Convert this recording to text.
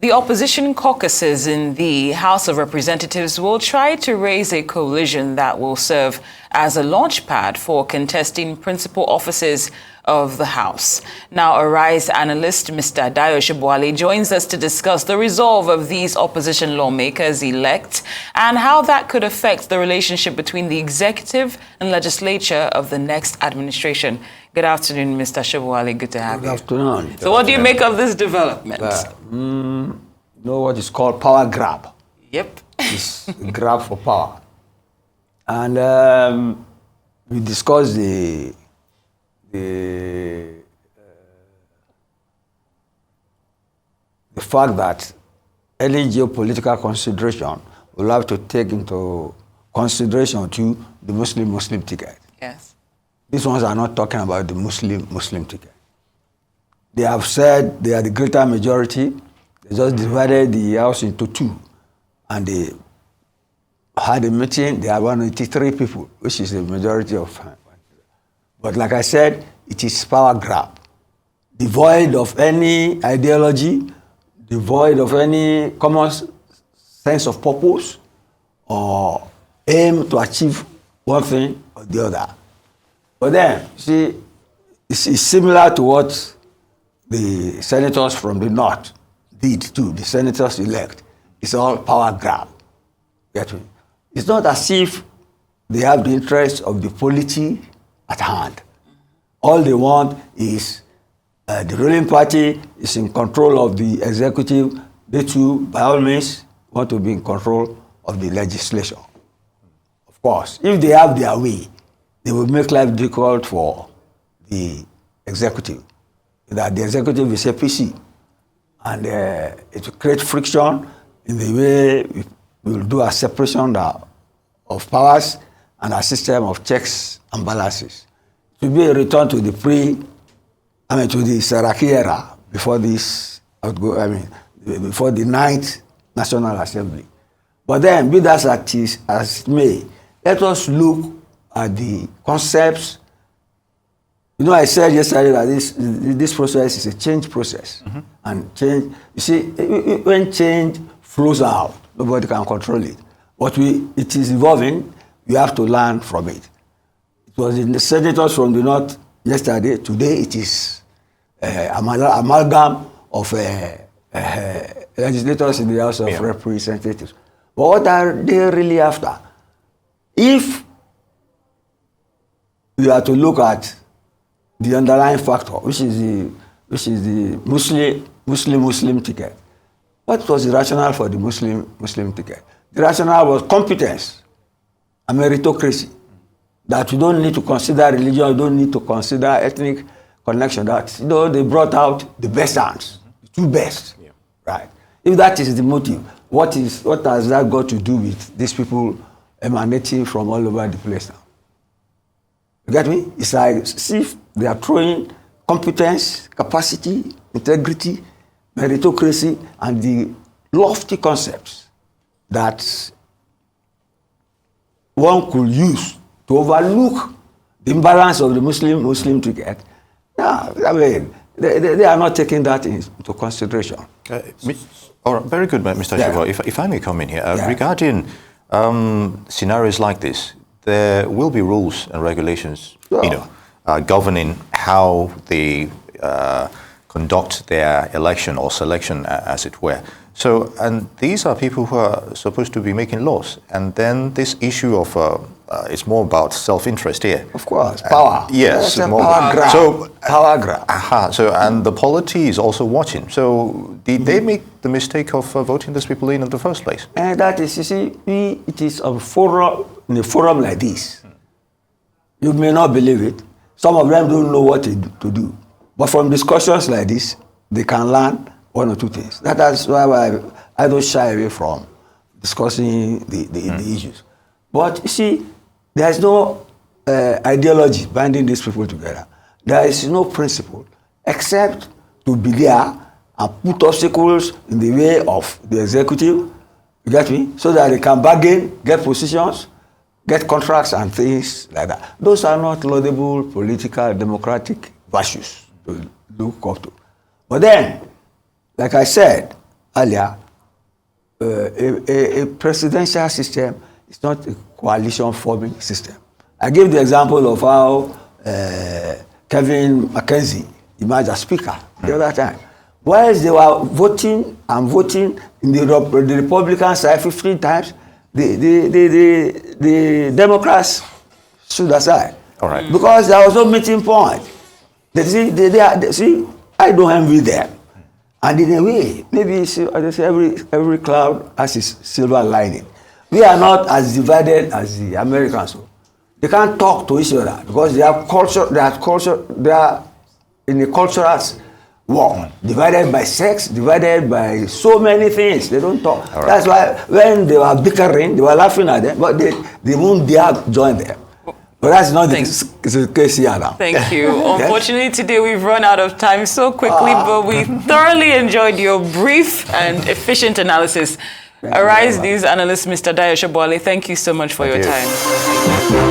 The opposition caucuses in the House of Representatives will try to raise a coalition that will serve as a launchpad for contesting principal offices of the House. Now, Arise analyst Mr. Dayo Sobowale joins us to discuss the resolve of these opposition lawmakers-elect and how that could affect the relationship between the executive and legislature of the next administration. Good afternoon, Mr. Sobowale. Good to have you. Good afternoon. So what do you make of this development? You know what is called power grab. Yep. It's a grab for power. And we discussed the fact that any geopolitical consideration will have to take into consideration to the Muslim ticket. Yes. These ones are not talking about the Muslim ticket. They have said they are the greater majority. They just divided the house into two. And they had a meeting. They have 183 people, which is the majority of. But like I said, it is power grab. Devoid of any ideology, devoid of any common sense of purpose, or aim to achieve one thing or the other. But then, see, it's similar to what the senators from the north did too, the senators elect. It's all power grab. Get me? It's not as if they have the interest of the polity at hand. All they want is the ruling party is in control of the executive. They too, by all means, want to be in control of the legislation. Of course, if they have their way, they will make life difficult for the executive. That the executive is APC, and it will create friction in the way we will do a separation of powers and a system of checks and balances. It will be a return to the to the Saraki era before this before the 9th National Assembly. But then, be that as it may, let us look at the concepts. You know, I said yesterday that this process is a change process. Mm-hmm. And change, you see, when change flows out, nobody can control it. But it is evolving, we have to learn from it. It was in the senators from the north yesterday. Today it is amalgam of legislators in the House of Representatives. But what are they really after? If we are to look at the underlying factor, which is the Muslim ticket. What was the rationale for the Muslim ticket? The rationale was competence and meritocracy. That you don't need to consider religion, you don't need to consider ethnic connection. That they brought out the best hands, the two best, right? If that is the motive, what has that got to do with these people emanating from all over the place now? You get me? It's like, see, they are throwing competence, capacity, integrity, meritocracy, and the lofty concepts that one could use to overlook the imbalance of the Muslim ticket. Yeah, I mean, they are not taking that into consideration. All right, very good, Mr. Sobowale. If I may come in here, regarding scenarios like this, there will be rules and regulations, governing how they conduct their election or selection, as it were. So, and these are people who are supposed to be making laws. And then this issue of, it's more about self-interest here. Of course, power. Yes. Power grab. So, power grab. So, and the polity is also watching. So, did they make the mistake of voting these people in the first place? And that is, you see, it is in a forum like this. You may not believe it. Some of them don't know what to do. But from discussions like this, they can learn one or two things. That's why I don't shy away from discussing the issues. But you see, there is no ideology binding these people together. There is no principle except to be there and put obstacles in the way of the executive, you get me? So that they can bargain, get positions, get contracts and things like that. Those are not laudable political, democratic virtues to look up to. But then, like I said, earlier, a presidential system is not a coalition forming system. I gave the example of how Kevin McKenzie emerged as speaker the other time. Whilst they were voting and voting in the Republican side 15 times, the Democrats stood aside. All right. Because there was no meeting point. See, I don't envy them. And in a way, maybe every cloud has its silver lining. We are not as divided as the Americans. They can't talk to each other because they are in a cultural war, divided by sex, divided by so many things. They don't talk. Right. That's why when they were bickering, they were laughing at them, but they won't dare join them. But that's not the case here now. Thank you. Unfortunately, today we've run out of time so quickly, but we thoroughly enjoyed your brief and efficient analysis. Arise News analyst, Mr. Dayo Sobowale, thank you so much for your time.